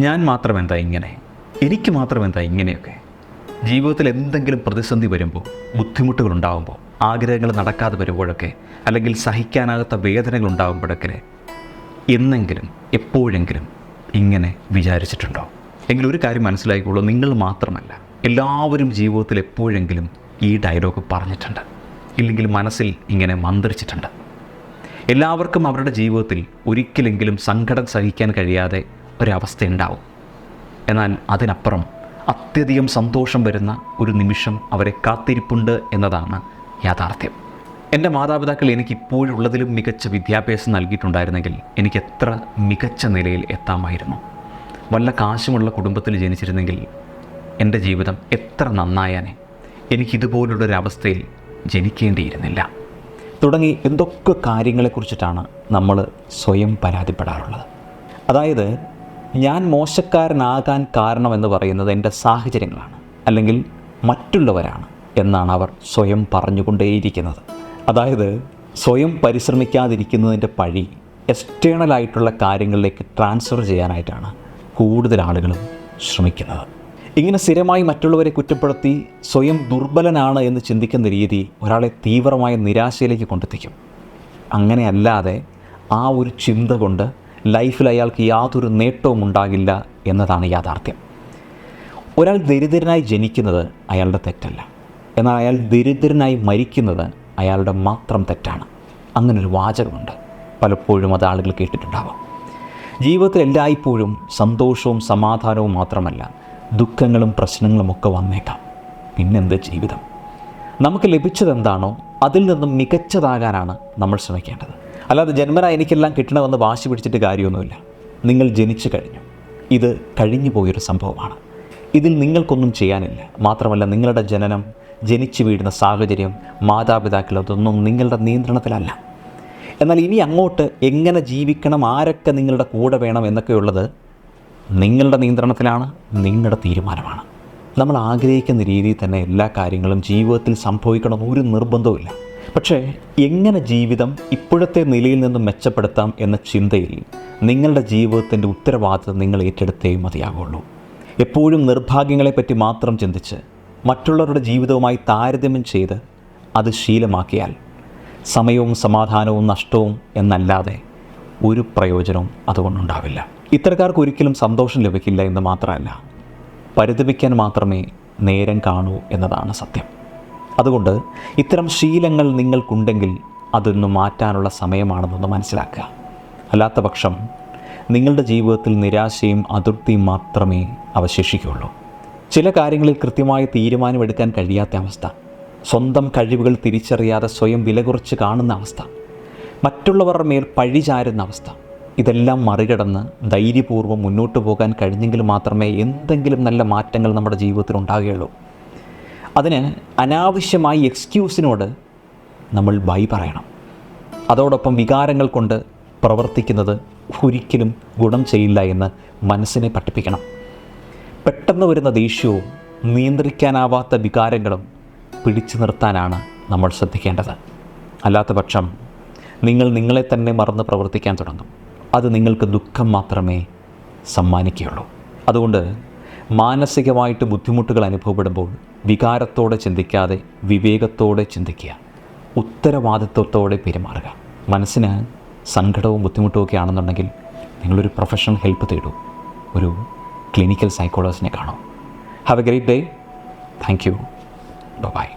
ഞാൻ മാത്രം എന്താ ഇങ്ങനെ, എനിക്ക് മാത്രം എന്താ ഇങ്ങനെയൊക്കെ. ജീവിതത്തിൽ എന്തെങ്കിലും പ്രതിസന്ധി വരുമ്പോൾ, ബുദ്ധിമുട്ടുകൾ ഉണ്ടാകുമ്പോൾ, ആഗ്രഹങ്ങൾ നടക്കാതെ വരുമ്പോഴൊക്കെ, അല്ലെങ്കിൽ സഹിക്കാനാകാത്ത വേദനകൾ ഉണ്ടാകുമ്പോഴൊക്കെ എന്നെങ്കിലും എപ്പോഴെങ്കിലും ഇങ്ങനെ വിചാരിച്ചിട്ടുണ്ടോ? എങ്കിൽ ഒരു കാര്യം മനസ്സിലാക്കിക്കോളൂ, നിങ്ങൾ മാത്രമല്ല, എല്ലാവരും ജീവിതത്തിൽ എപ്പോഴെങ്കിലും ഈ ഡയലോഗ് പറഞ്ഞിട്ടുണ്ട്, ഇല്ലെങ്കിൽ മനസ്സിൽ ഇങ്ങനെ മന്ത്രിച്ചിട്ടുണ്ട്. എല്ലാവർക്കും അവരുടെ ജീവിതത്തിൽ ഒരിക്കലെങ്കിലും സങ്കടം സഹിക്കാൻ കഴിയാതെ ഒരവസ്ഥയുണ്ടാവും. എന്നാൽ അതിനപ്പുറം അത്യധികം സന്തോഷം വരുന്ന ഒരു നിമിഷം അവരെ കാത്തിരിപ്പുണ്ട് എന്നതാണ് യാഥാർത്ഥ്യം. എൻ്റെ മാതാപിതാക്കൾ എനിക്കിപ്പോഴുള്ളതിലും മികച്ച വിദ്യാഭ്യാസം നൽകിയിട്ടുണ്ടായിരുന്നെങ്കിൽ എനിക്ക് എത്ര മികച്ച നിലയിൽ എത്താമായിരുന്നു. വല്ല കാശുമുള്ള കുടുംബത്തിൽ ജനിച്ചിരുന്നെങ്കിൽ എൻ്റെ ജീവിതം എത്ര നന്നായാനെ. എനിക്കിതുപോലുള്ളൊരവസ്ഥയിൽ ജനിക്കേണ്ടിയിരുന്നില്ല. തുടങ്ങി എന്തൊക്കെ കാര്യങ്ങളെക്കുറിച്ചിട്ടാണ് നമ്മൾ സ്വയം പരാതിപ്പെടാറുള്ളത്. അതായത് ഞാൻ മോശക്കാരനാകാൻ കാരണമെന്ന് പറയുന്നത് എൻ്റെ സാഹചര്യങ്ങളാണ്, അല്ലെങ്കിൽ മറ്റുള്ളവരാണ് എന്നാണ് അവർ സ്വയം പറഞ്ഞുകൊണ്ടേയിരിക്കുന്നത്. അതായത് സ്വയം പരിശ്രമിക്കാതിരിക്കുന്നതിൻ്റെ പഴി എക്സ്റ്റേണലായിട്ടുള്ള കാര്യങ്ങളിലേക്ക് ട്രാൻസ്ഫർ ചെയ്യാനായിട്ടാണ് കൂടുതൽ ആളുകളും ശ്രമിക്കുന്നത്. ഇങ്ങനെ സ്ഥിരമായി മറ്റുള്ളവരെ കുറ്റപ്പെടുത്തി സ്വയം ദുർബലനാണ് എന്ന് ചിന്തിക്കുന്ന രീതി ഒരാളെ തീവ്രമായ നിരാശയിലേക്ക് കൊണ്ടെത്തിക്കും. അങ്ങനെയല്ലാതെ ആ ഒരു ചിന്ത കൊണ്ട് ലൈഫിൽ അയാൾക്ക് യാതൊരു നേട്ടവും ഉണ്ടാകില്ല എന്നതാണ് യാഥാർത്ഥ്യം. ഒരാൾ ദരിദ്രനായി ജനിക്കുന്നത് അയാളുടെ തെറ്റല്ല, എന്നാൽ അയാൾ ദരിദ്രനായി മരിക്കുന്നത് അയാളുടെ മാത്രം തെറ്റാണ്. അങ്ങനൊരു വാചകമുണ്ട്, പലപ്പോഴും അത് ആളുകൾ കേട്ടിട്ടുണ്ടാവാം. ജീവിതത്തിൽ എല്ലായ്പ്പോഴും സന്തോഷവും സമാധാനവും മാത്രമല്ല, ദുഃഖങ്ങളും പ്രശ്നങ്ങളുമൊക്കെ വന്നേക്കാം. പിന്നെന്ത് ജീവിതം? നമുക്ക് ലഭിച്ചതെന്താണോ അതിൽ നിന്നും മികച്ചതാകാനാണ് നമ്മൾ ശ്രമിക്കേണ്ടത്. അല്ലാതെ ജന്മനാ എനിക്കെല്ലാം കിട്ടണമെന്ന് വാശി പിടിച്ചിട്ട് കാര്യമൊന്നുമില്ല. നിങ്ങൾ ജനിച്ചു കഴിഞ്ഞു, ഇത് കഴിഞ്ഞു പോയൊരു സംഭവമാണ്. ഇതിൽ നിങ്ങൾക്കൊന്നും ചെയ്യാനില്ല. മാത്രമല്ല, നിങ്ങളുടെ ജനനം, ജനിച്ചു വീഴുന്ന സാഹചര്യം, മാതാപിതാക്കൾ, അതൊന്നും നിങ്ങളുടെ നിയന്ത്രണത്തിലല്ല. എന്നാൽ ഇനി അങ്ങോട്ട് എങ്ങനെ ജീവിക്കണം, ആരൊക്കെ നിങ്ങളുടെ കൂടെ വേണം എന്നൊക്കെയുള്ളത് നിങ്ങളുടെ നിയന്ത്രണത്തിലാണ്, നിങ്ങളുടെ തീരുമാനമാണ്. നമ്മൾ ആഗ്രഹിക്കുന്ന രീതിയിൽ തന്നെ എല്ലാ കാര്യങ്ങളും ജീവിതത്തിൽ സംഭവിക്കണമെന്ന് ഒരു നിർബന്ധവുമില്ല. പക്ഷേ എങ്ങനെ ജീവിതം ഇപ്പോഴത്തെ നിലയിൽ നിന്നും മെച്ചപ്പെടുത്താം എന്ന ചിന്തയിൽ നിങ്ങളുടെ ജീവിതത്തിൻ്റെ ഉത്തരവാദിത്വം നിങ്ങൾ ഏറ്റെടുത്തേ മതിയാകുള്ളൂ. എപ്പോഴും നിർഭാഗ്യങ്ങളെപ്പറ്റി മാത്രം ചിന്തിച്ച് മറ്റുള്ളവരുടെ ജീവിതവുമായി താരതമ്യം ചെയ്ത് അത് ശീലമാക്കിയാൽ സമയവും സമാധാനവും നഷ്ടവും എന്നല്ലാതെ ഒരു പ്രയോജനവും അതുകൊണ്ടുണ്ടാവില്ല. ഇത്തരക്കാർക്ക് ഒരിക്കലും സന്തോഷം ലഭിക്കില്ല എന്ന് മാത്രമല്ല, പരിതപിക്കാൻ മാത്രമേ നേരം കാണൂ എന്നതാണ് സത്യം. അതുകൊണ്ട് ഇത്തരം ശീലങ്ങൾ നിങ്ങൾക്കുണ്ടെങ്കിൽ അതൊന്ന് മാറ്റാനുള്ള സമയമാണെന്നൊന്ന് മനസ്സിലാക്കുക. അല്ലാത്ത പക്ഷം നിങ്ങളുടെ ജീവിതത്തിൽ നിരാശയും അതൃപ്തിയും മാത്രമേ അവശേഷിക്കുകയുള്ളൂ. ചില കാര്യങ്ങളിൽ കൃത്യമായ തീരുമാനമെടുക്കാൻ കഴിയാത്ത അവസ്ഥ, സ്വന്തം കഴിവുകൾ തിരിച്ചറിയാതെ സ്വയം വില കുറച്ച് കാണുന്ന അവസ്ഥ, മറ്റുള്ളവരുടെ മേൽ പഴിചാരുന്ന അവസ്ഥ, ഇതെല്ലാം മറികടന്ന് ധൈര്യപൂർവ്വം മുന്നോട്ട് പോകാൻ കഴിഞ്ഞെങ്കിൽ മാത്രമേ എന്തെങ്കിലും നല്ല മാറ്റങ്ങൾ നമ്മുടെ ജീവിതത്തിൽ ഉണ്ടാകുകയുള്ളൂ. അതിന് അനാവശ്യമായി എക്സ്ക്യൂസിനോട് നമ്മൾ ബൈ പറയണം. അതോടൊപ്പം വികാരങ്ങൾ കൊണ്ട് പ്രവർത്തിക്കുന്നത് ഒരിക്കലും ഗുണം ചെയ്യില്ല എന്ന് മനസ്സിനെ പഠിപ്പിക്കണം. പെട്ടെന്ന് വരുന്ന ദേഷ്യവും നിയന്ത്രിക്കാനാവാത്ത വികാരങ്ങളും പിടിച്ചു നിർത്താനാണ് നമ്മൾ ശ്രദ്ധിക്കേണ്ടത്. അല്ലാത്ത പക്ഷം നിങ്ങൾ നിങ്ങളെ തന്നെ മറന്ന് പ്രവർത്തിക്കാൻ തുടങ്ങും. അത് നിങ്ങൾക്ക് ദുഃഖം മാത്രമേ സമ്മാനിക്കുകയുള്ളൂ. അതുകൊണ്ട് മാനസികമായിട്ട് ബുദ്ധിമുട്ടുകൾ അനുഭവപ്പെടുമ്പോൾ വികാരത്തോടെ ചിന്തിക്കാതെ വിവേകത്തോടെ ചിന്തിക്കുക, ഉത്തരവാദിത്വത്തോടെ പെരുമാറുക. മനസ്സിന് സങ്കടവും ബുദ്ധിമുട്ടുമൊക്കെ ആണെന്നുണ്ടെങ്കിൽ നിങ്ങളൊരു പ്രൊഫഷണൽ ഹെൽപ്പ് തേടൂ, ഒരു ക്ലിനിക്കൽ സൈക്കോളജിസ്റ്റിനെ കാണൂ. Have a great day. Thank you. By.